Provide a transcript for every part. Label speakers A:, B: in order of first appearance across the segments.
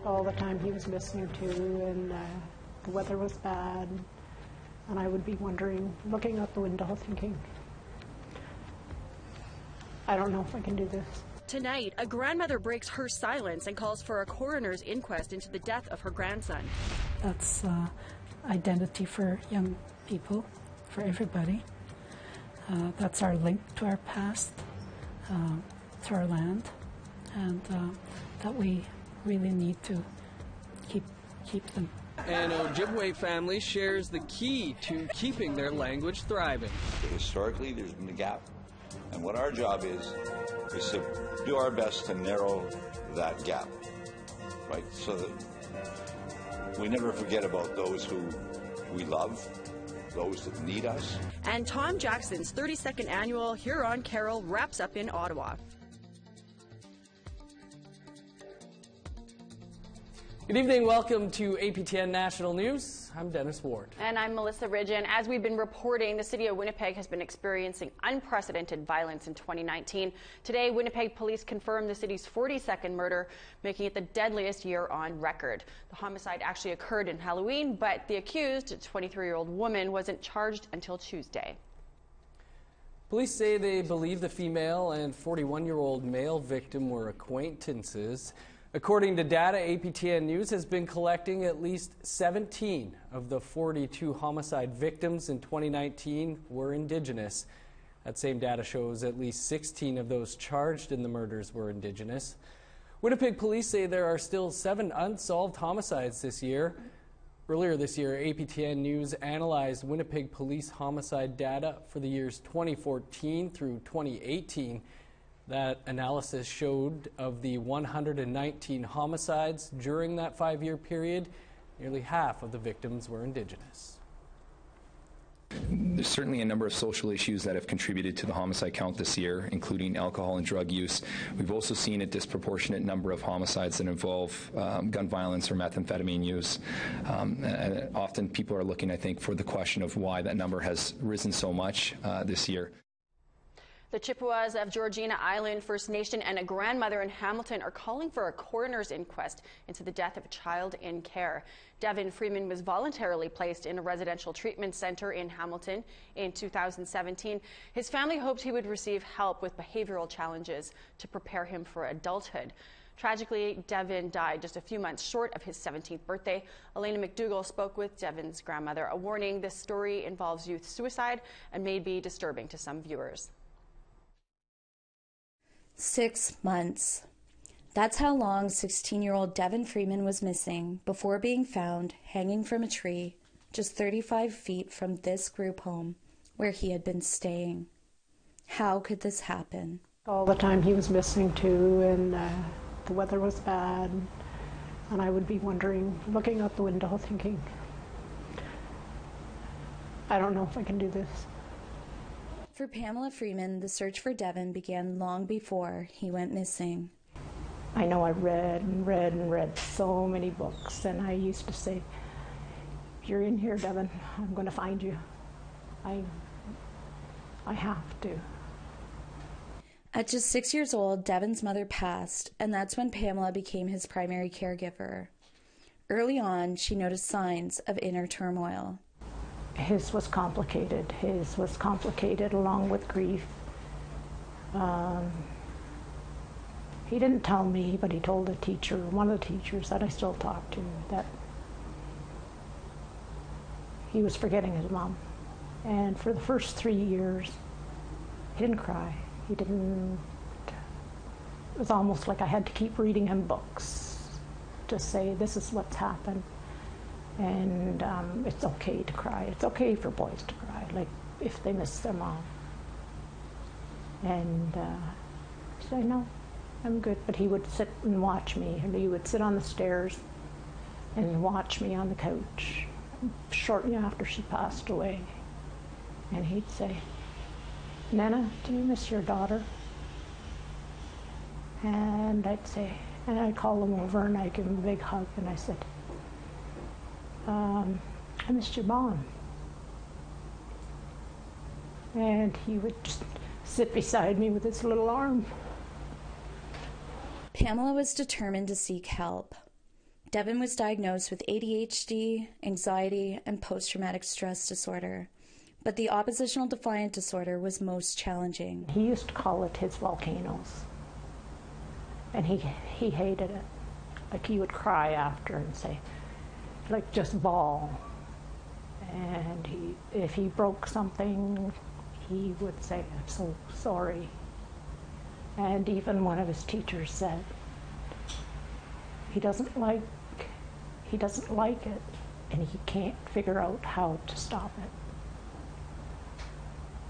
A: all the time he was missing too, and the weather was bad, and I would be wondering, looking out the window thinking, I don't know if I can do this.
B: Tonight, a grandmother breaks her silence and calls for a coroner's inquest into the death of her grandson.
C: That's identity for young people, for everybody. That's our link to our past, to our land, and that we really need to keep them.
D: An Ojibway family shares the key to keeping their language thriving.
E: Historically, there's been a gap, and what our job is to do our best to narrow that gap, right? So that we never forget about those who we love, those that need us.
B: And Tom Jackson's 32nd annual Huron Carole wraps up in Ottawa.
D: Good evening, welcome to APTN National News. I'm Dennis Ward.
F: And I'm Melissa Ridge, and as we've been reporting, the city of Winnipeg has been experiencing unprecedented violence in 2019. Today, Winnipeg police confirmed the city's 42nd murder, making it the deadliest year on record. The homicide actually occurred in Halloween, but the accused, a 23-year-old woman, wasn't charged until Tuesday.
D: Police say they believe the female and 41-year-old male victim were acquaintances. According to data APTN News has been collecting, at least 17 of the 42 homicide victims in 2019 were Indigenous. That same data shows at least 16 of those charged in the murders were Indigenous. Winnipeg police say there are still 7 unsolved homicides this year. Earlier this year, APTN News analyzed Winnipeg police homicide data for the years 2014 through 2018. That analysis showed of the 119 homicides during that 5-year period, nearly half of the victims were Indigenous.
G: There's certainly a number of social issues that have contributed to the homicide count this year, including alcohol and drug use. We've also seen a disproportionate number of homicides that involve gun violence or methamphetamine use. And often people are looking, I think, for the question of why that number has risen so much this year.
F: The Chippewas of Georgina Island First Nation and a grandmother in Hamilton are calling for a coroner's inquest into the death of a child in care. Devin Freeman was voluntarily placed in a residential treatment center in Hamilton in 2017. His family hoped he would receive help with behavioral challenges to prepare him for adulthood. Tragically, Devin died just a few months short of his 17th birthday. Elena McDougall spoke with Devin's grandmother. A warning: this story involves youth suicide and may be disturbing to some viewers.
H: 6 months. That's how long 16-year-old Devin Freeman was missing before being found hanging from a tree just 35 feet from this group home where he had been staying. How could this happen?
A: All the time he was missing too, and the weather was bad, and I would be wondering, looking out the window thinking, I don't know if I can do this.
H: For Pamela Freeman, the search for Devin began long before he went missing.
A: I know I read and read and read so many books, and I used to say, if you're in here, Devin, I'm going to find you. I have to.
H: At just 6 years old, Devin's mother passed, and that's when Pamela became his primary caregiver. Early on, she noticed signs of inner turmoil.
A: His was complicated. His was complicated along with grief. He didn't tell me, but he told a teacher, one of the teachers that I still talk to, that he was forgetting his mom. And for the first 3 years, he didn't cry. He didn't, it was almost like I had to keep reading him books to say, this is what's happened. And it's okay to cry. It's okay for boys to cry, like if they miss their mom. And he said, no, I'm good. But he would sit and watch me, and he would sit on the stairs and watch me on the couch shortly after she passed away. And he'd say, Nana, do you miss your daughter? And I'd say, and I'd call him over and I'd give him a big hug, and I said, I missed your mom. And he would just sit beside me with his little arm.
H: Pamela was determined to seek help. Devin was diagnosed with ADHD, anxiety, and post-traumatic stress disorder, but the oppositional defiant disorder was most challenging.
A: He used to call it his volcanoes, and he hated it. Like, he would cry after and say, like, just bawl. And if he broke something, he would say, "I'm so sorry." And even one of his teachers said, he doesn't like it, and he can't figure out how to stop it.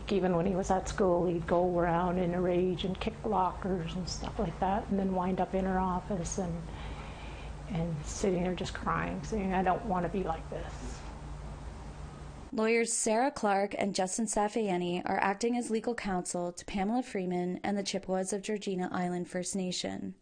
A: Like, even when he was at school, he'd go around in a rage and kick lockers and stuff like that, and then wind up in her office and sitting there just crying, saying, "I don't want to be like this."
H: Lawyers Sarah Clark and Justin Safayeni are acting as legal counsel to Pamela Freeman and the Chippewas of Georgina Island First Nation.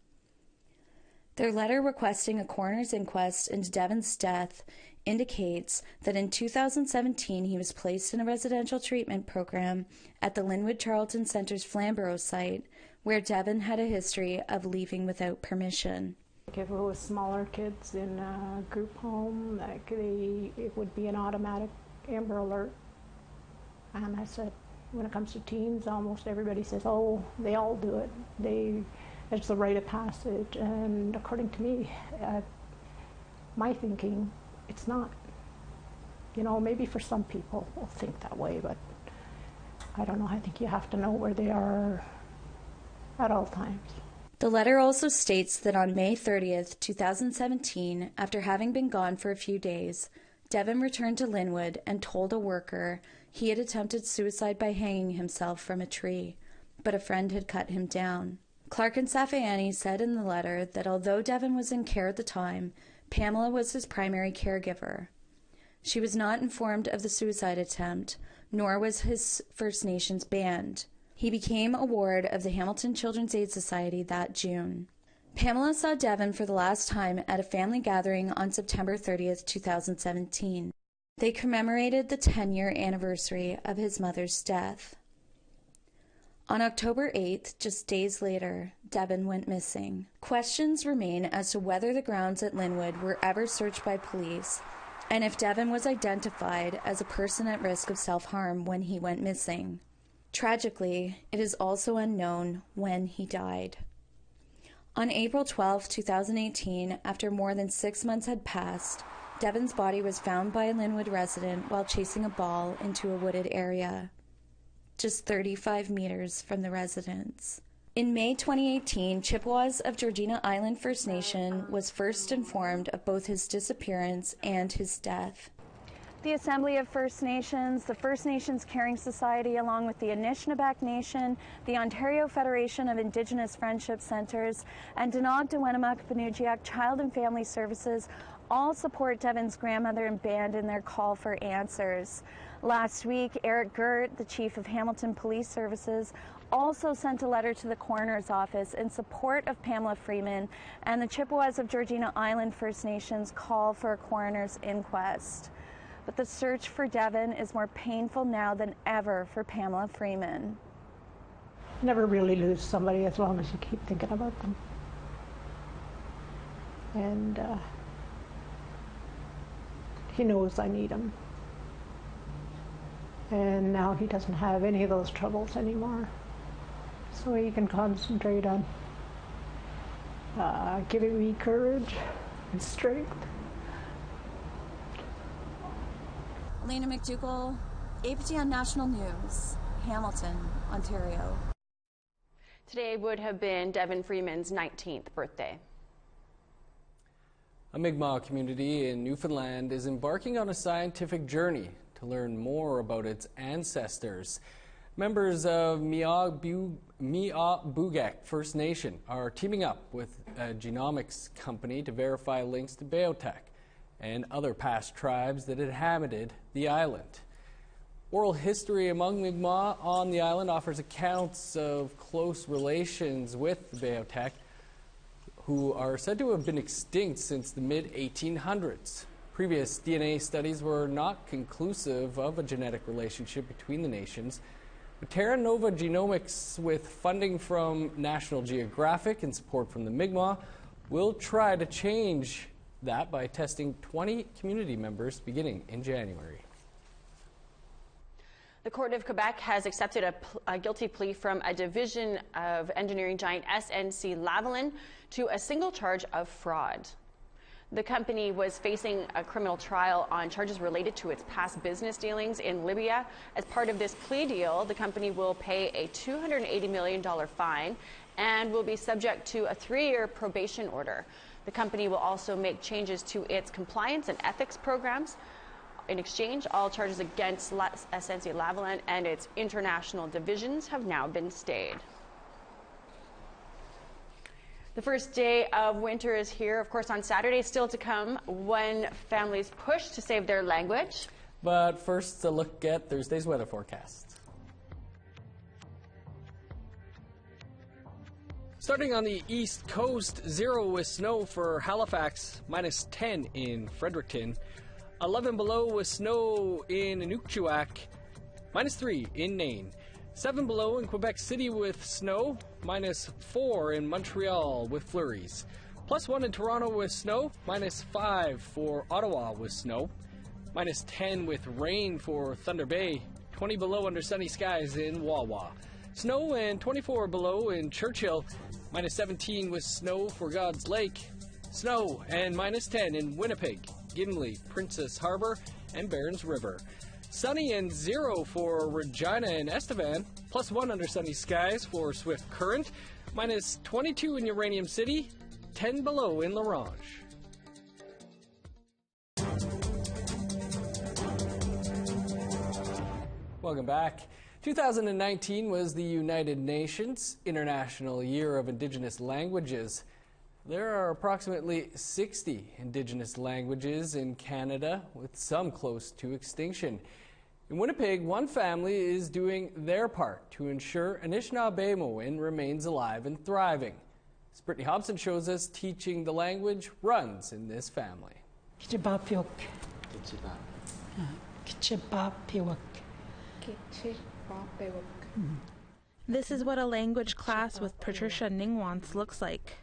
H: Their letter requesting a coroner's inquest into Devin's death indicates that in 2017 he was placed in a residential treatment program at the Linwood Charlton Center's Flamborough site, where Devin had a history of leaving without permission.
A: If it was smaller kids in a group home, it would be an automatic Amber Alert. And I said, when it comes to teens, almost everybody says, "Oh, they all do it. It's the rite of passage." And according to me, my thinking, it's not. You know, maybe for some people will think that way, but I don't know. I think you have to know where they are at all times.
H: The letter also states that on May 30th, 2017, after having been gone for a few days, Devin returned to Linwood and told a worker he had attempted suicide by hanging himself from a tree, but a friend had cut him down. Clark and Safayeni said in the letter that although Devin was in care at the time, Pamela was his primary caregiver. She was not informed of the suicide attempt, nor was his First Nations band. He became a ward of the Hamilton Children's Aid Society that June. Pamela saw Devin for the last time at a family gathering on September 30th, 2017. They commemorated the 10-year anniversary of his mother's death. On October 8th, just days later, Devin went missing. Questions remain as to whether the grounds at Linwood were ever searched by police, and if Devin was identified as a person at risk of self-harm when he went missing. Tragically, it is also unknown when he died. On April 12, 2018, after more than 6 months had passed, Devin's body was found by a Linwood resident while chasing a ball into a wooded area, just 35 meters from the residence. In May 2018, Chippewas of Georgina Island First Nation was first informed of both his disappearance and his death.
I: The Assembly of First Nations, the First Nations Caring Society, along with the Anishinaabe Nation, the Ontario Federation of Indigenous Friendship Centres, and Denog-Dewenemak-Benujiak Child and Family Services all support Devin's grandmother and band in their call for answers. Last week, Eric Gert, the Chief of Hamilton Police Services, also sent a letter to the coroner's office in support of Pamela Freeman and the Chippewas of Georgina Island First Nations call for a coroner's inquest. But the search for Devin is more painful now than ever for Pamela Freeman.
A: Never really lose somebody as long as you keep thinking about them. And he knows I need him. And now he doesn't have any of those troubles anymore. So he can concentrate on giving me courage and strength.
H: Elena McDougall, APTN National News, Hamilton, Ontario.
F: Today would have been Devin Freeman's 19th birthday.
D: A Mi'kmaq community in Newfoundland is embarking on a scientific journey to learn more about its ancestors. Members of Mi'kmaq First Nation are teaming up with a genomics company to verify links to Beothuk and other past tribes that inhabited the island. Oral history among Mi'kmaq on the island offers accounts of close relations with the Beothuk, who are said to have been extinct since the mid-1800s. Previous DNA studies were not conclusive of a genetic relationship between the nations, but Terra Nova Genomics, with funding from National Geographic and support from the Mi'kmaq, will try to change that by testing 20 community members beginning in January.
F: The Court of Quebec has accepted a guilty plea from a division of engineering giant SNC-Lavalin to a single charge of fraud. The company was facing a criminal trial on charges related to its past business dealings in Libya. As part of this plea deal, the company will pay a $280 million fine and will be subject to a 3-year probation order. The company will also make changes to its compliance and ethics programs. In exchange, all charges against SNC-Lavalin and its international divisions have now been stayed. The first day of winter is here, of course, on Saturday, still to come, when families push to save their language.
D: But first, a look at Thursday's weather forecast. Starting on the east coast, 0 with snow for Halifax, -10 in Fredericton, 11 below with snow in Inukjuak, -3 in Nain. 7 below in Quebec City with snow, -4 in Montreal with flurries. +1 in Toronto with snow, -5 for Ottawa with snow. -10 with rain for Thunder Bay, 20 below under sunny skies in Wawa. Snow and 24 below in Churchill, -17 with snow for God's Lake. Snow and -10 in Winnipeg, Gimli, Princess Harbor, and Barons River. Sunny and 0 for Regina and Estevan, +1 under sunny skies for Swift Current, -22 in Uranium City, 10 below in La Ronge. Welcome back. 2019 was the United Nations International Year of Indigenous Languages. There are approximately 60 Indigenous languages in Canada, with some close to extinction. In Winnipeg, one family is doing their part to ensure Anishinaabe remains alive and thriving. As Brittany Hobson shows us, teaching the language runs in this family.
J: This is what a language class with Patricia Ningwants looks like.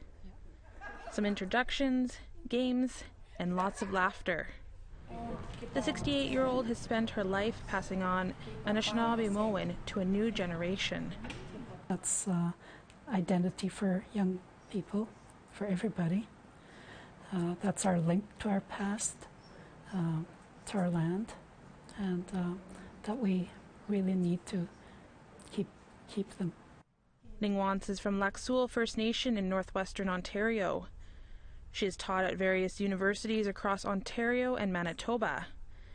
J: Some introductions, games, and lots of laughter. The 68-year-old has spent her life passing on Anishinaabe to a new generation.
C: That's identity for young people, for everybody. That's our link to our past, to our land, and that we really need to keep them.
J: Ningwants is from Lac Seul First Nation in northwestern Ontario. She has taught at various universities across Ontario and Manitoba,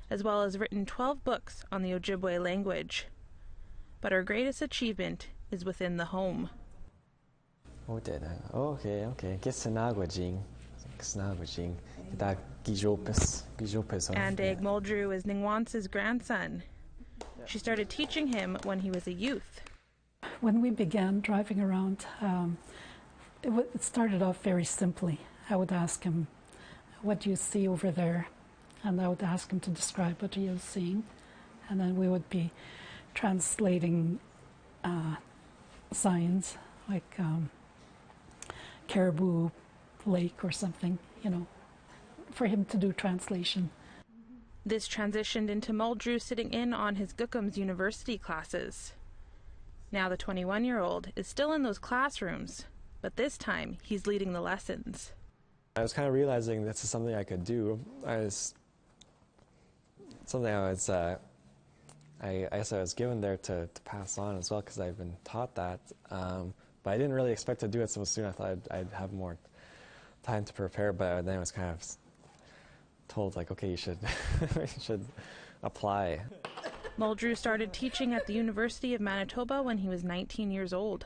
J: as well as written 12 books on the Ojibway language. But her greatest achievement is within the home.
K: And
J: Ag Muldrew is Ningwants' grandson. She started teaching him when he was a youth.
C: When we began driving around, it started off very simply. I would ask him, "What do you see over there?" And I would ask him to describe what he was seeing. And then we would be translating signs like Caribou Lake or something, for him to do translation.
J: This transitioned into Muldrew sitting in on his Gookum's university classes. Now the 21-year-old is still in those classrooms, but this time he's leading the lessons.
K: I was kind of realizing this is something I could do. I guess I was given there to pass on as well because I've been taught that. But I didn't really expect to do it so soon. I thought I'd have more time to prepare, but then I was kind of told, like, okay, you should apply.
J: Muldrew started teaching at the University of Manitoba when he was 19 years old.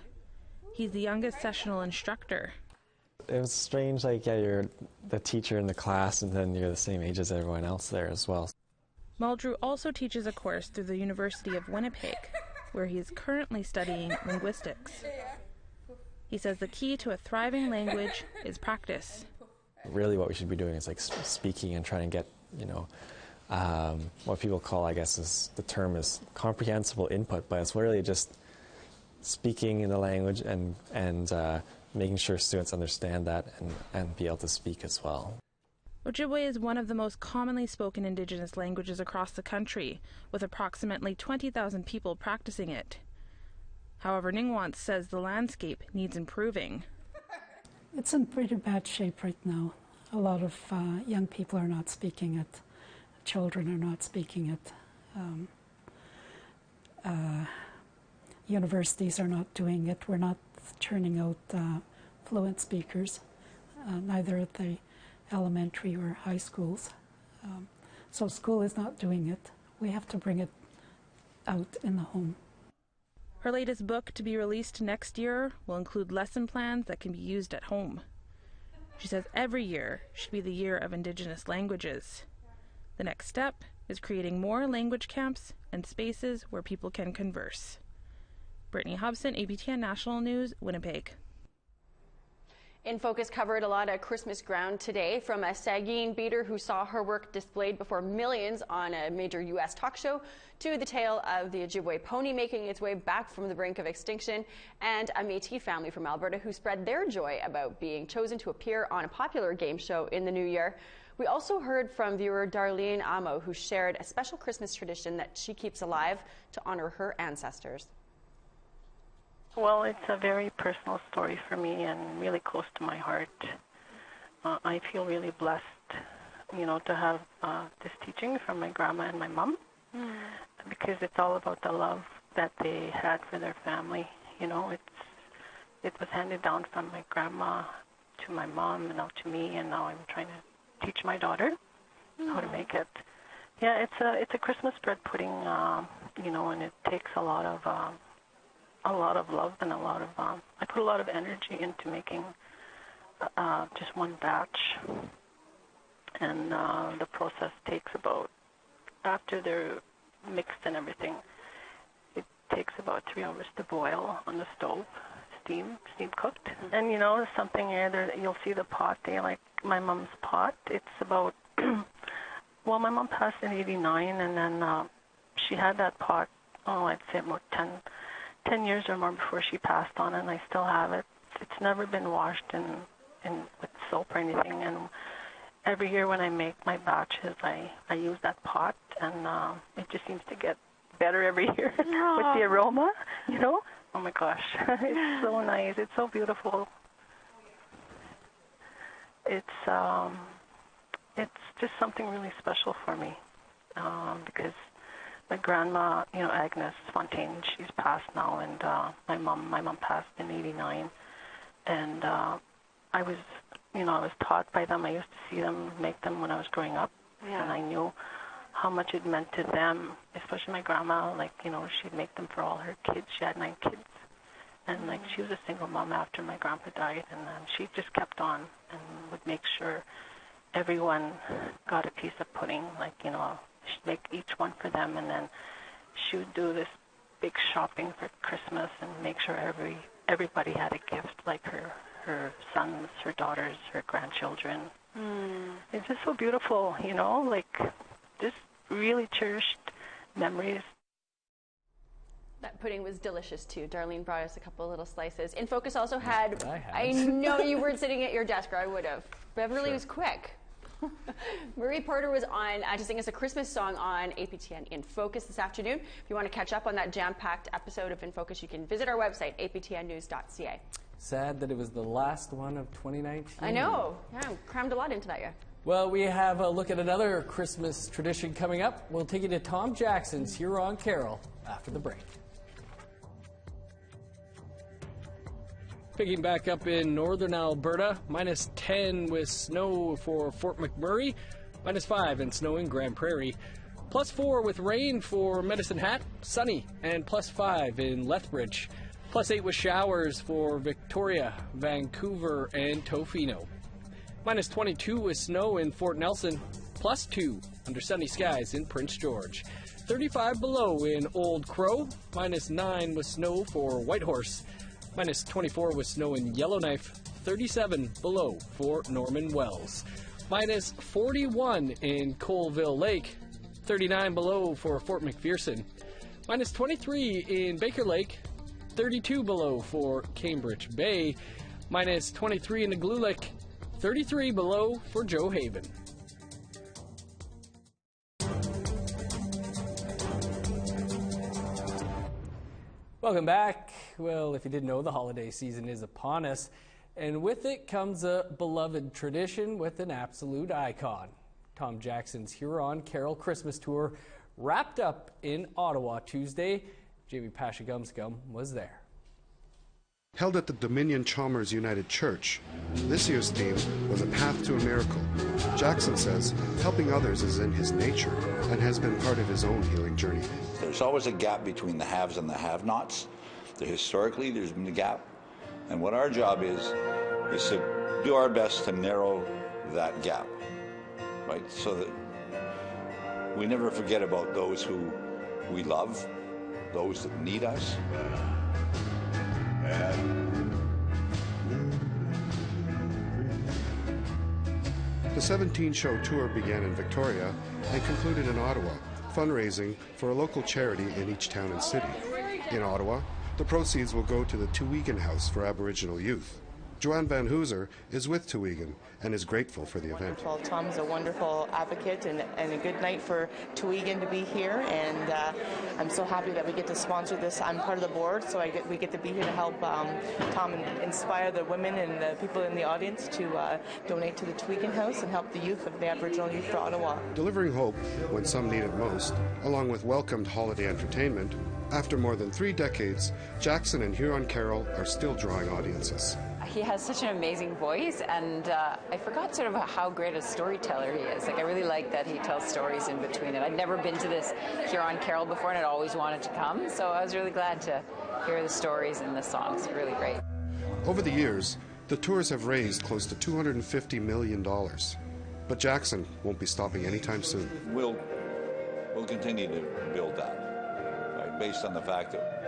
J: He's the youngest sessional instructor.
K: It was strange, you're the teacher in the class and then you're the same age as everyone else there as well.
J: Muldrew also teaches a course through the University of Winnipeg, where he is currently studying linguistics. He says the key to a thriving language is practice.
K: Really what we should be doing is speaking and trying to get, what people call, I guess, the term is comprehensible input, but it's really just speaking in the language and making sure students understand that and be able to speak as well.
J: Ojibway is one of the most commonly spoken Indigenous languages across the country, with approximately 20,000 people practicing it. However, Ningwant says the landscape needs improving.
C: It's in pretty bad shape right now. A lot of young people are not speaking it. Children are not speaking it. Universities are not doing it. We're not churning out fluent speakers, neither at the elementary or high schools. So school is not doing it. We have to bring it out in the home.
J: Her latest book, to be released next year, will include lesson plans that can be used at home. She says every year should be the year of Indigenous languages. The next step is creating more language camps and spaces where people can converse. Brittany Hobson, APTN National News, Winnipeg.
F: In Focus covered a lot of Christmas ground today, from a Saugeen beater who saw her work displayed before millions on a major U.S. talk show, to the tale of the Ojibway pony making its way back from the brink of extinction, and a Métis family from Alberta who spread their joy about being chosen to appear on a popular game show in the new year. We also heard from viewer Darlene Amo, who shared a special Christmas tradition that she keeps alive to honor her ancestors.
L: Well, it's a very personal story for me and really close to my heart. I feel really blessed, to have this teaching from my grandma and my mom, because it's all about the love that they had for their family. It was handed down from my grandma to my mom and now to me, and now I'm trying to teach my daughter how to make it. Yeah, it's a Christmas bread pudding, and it takes a lot of love and I put a lot of energy into making just one batch, and the process takes about, after they're mixed and everything, it takes about 3 hours to boil on the stove, steam cooked. And something here, you'll see the pot there, like my mom's pot. It's about, well, my mom passed in 89, and then she had that pot, I'd say about 10 years or more before she passed on, and I still have it. It's never been washed in with soap or anything, and every year when I make my batches, I use that pot, and it just seems to get better every year with the aroma, Oh my gosh, it's so nice. It's so beautiful. It's just something really special for me, because my grandma, Agnes Fontaine, she's passed now, and my mom passed in 89, and I was taught by them. I used to see them make them when I was growing up, and I knew how much it meant to them, especially my grandma. She'd make them for all her kids. She had 9 kids, and she was a single mom after my grandpa died, and she just kept on and would make sure everyone got a piece of pudding, she'd make each one for them, and then she would do this big shopping for Christmas and make sure everybody had a gift, like her sons, her daughters, her grandchildren. It's just so beautiful, just really cherished memories.
F: That pudding was delicious too. Darlene brought us a couple little slices. In Focus also had, I know you weren't sitting at your desk, or I would have. Beverly was quick. Marie Porter was on to sing us a Christmas song on APTN In Focus this afternoon. If you want to catch up on that jam-packed episode of In Focus, you can visit our website, aptnnews.ca.
D: Sad that it was the last one of 2019.
F: I know. Yeah, crammed a lot into that year.
D: Well, we have a look at another Christmas tradition coming up. We'll take you to Tom Jackson's Huron Carole after the break. Picking back up in northern Alberta, -10 with snow for Fort McMurray, -5 and snow in Grand Prairie, +4 with rain for Medicine Hat, sunny, and +5 in Lethbridge, +8 with showers for Victoria, Vancouver, and Tofino, -22 with snow in Fort Nelson, +2 under sunny skies in Prince George, 35 below in Old Crow, -9 with snow for Whitehorse, -24 with snow in Yellowknife, 37 below for Norman Wells, -41 in Colville Lake, 39 below for Fort McPherson, -23 in Baker Lake, 32 below for Cambridge Bay, -23 in Igloolik, 33 below for Joe Haven. Welcome back. Well, if you didn't know, the holiday season is upon us, and with it comes a beloved tradition with an absolute icon. Tom Jackson's Huron Carole Christmas Tour wrapped up in Ottawa Tuesday. Jamie Pashagumscum was there.
M: Held at the Dominion Chalmers United Church, this year's theme was A Path to a Miracle. Jackson says helping others is in his nature and has been part of his own healing journey.
E: There's always a gap between the haves and the have-nots. Historically, there's been a gap. And what our job is to do our best to narrow that gap, right? So that we never forget about those who we love, those that need us.
M: The 17-show tour began in Victoria and concluded in Ottawa, fundraising for a local charity in each town and city. In Ottawa, the proceeds will go to the Tuigan House for Aboriginal Youth. Joanne Van Hooser is with Tuigan and is grateful for the event.
N: Well, Tom's a wonderful advocate and a good night for Tuigan to be here, and I'm so happy that we get to sponsor this. I'm part of the board, so we get to be here to help Tom inspire the women and the people in the audience to donate to the Tuigan House and help the youth of the Aboriginal Youth for Ottawa.
M: Delivering hope when some need it most, along with welcomed holiday entertainment, after more than 3 decades, Jackson and Huron Carole are still drawing audiences.
O: He has such an amazing voice, and I forgot sort of how great a storyteller he is. Like, I really like that he tells stories in between it. I'd never been to this Huron Carole before, and I'd always wanted to come, so I was really glad to hear the stories and the songs. Really great.
M: Over the years, the tours have raised close to $250 million. But Jackson won't be stopping anytime soon.
E: We'll continue to build that, right, based on the fact that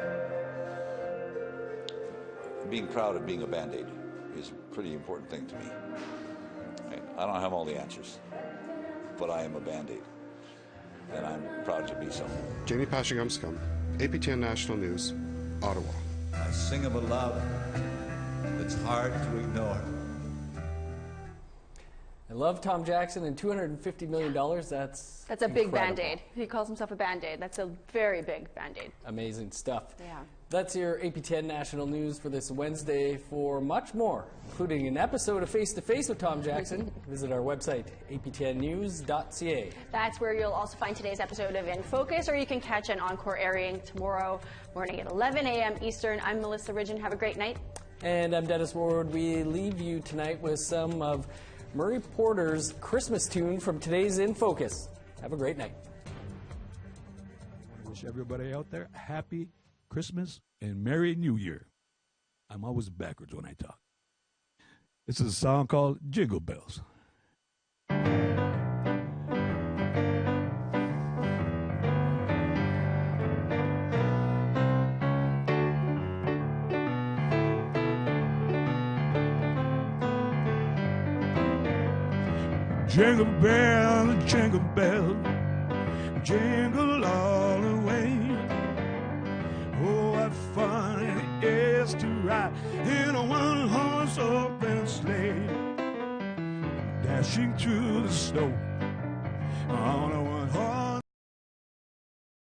E: being proud of being a Band-Aid is a pretty important thing to me. Right? I don't have all the answers, but I am a Band-Aid, and I'm proud to be so.
M: Jamie Pashagumscum, APTN National News, Ottawa.
P: I sing of a love that's hard to ignore.
D: I love Tom Jackson, and $250 million, that's
F: a big Band-Aid. He calls himself a Band-Aid. That's a very big Band-Aid.
D: Amazing stuff.
F: Yeah.
D: That's your APTN National News for this Wednesday. For much more, including an episode of Face to Face with Tom Jackson, visit our website, aptnnews.ca.
F: That's where you'll also find today's episode of In Focus, or you can catch an encore airing tomorrow morning at 11 a.m. Eastern. I'm Melissa Ridgen. Have a great night.
D: And I'm Dennis Ward. We leave you tonight with some of Murray Porter's Christmas tune from today's In Focus. Have a great night.
Q: I wish everybody out there a happy Christmas and Merry New Year. I'm always backwards when I talk. This is a song called Jingle Bells. Jingle bell, jingle bell, jingle all the way. Oh, what fun it is to ride in a one-horse open sleigh, dashing through the snow on a one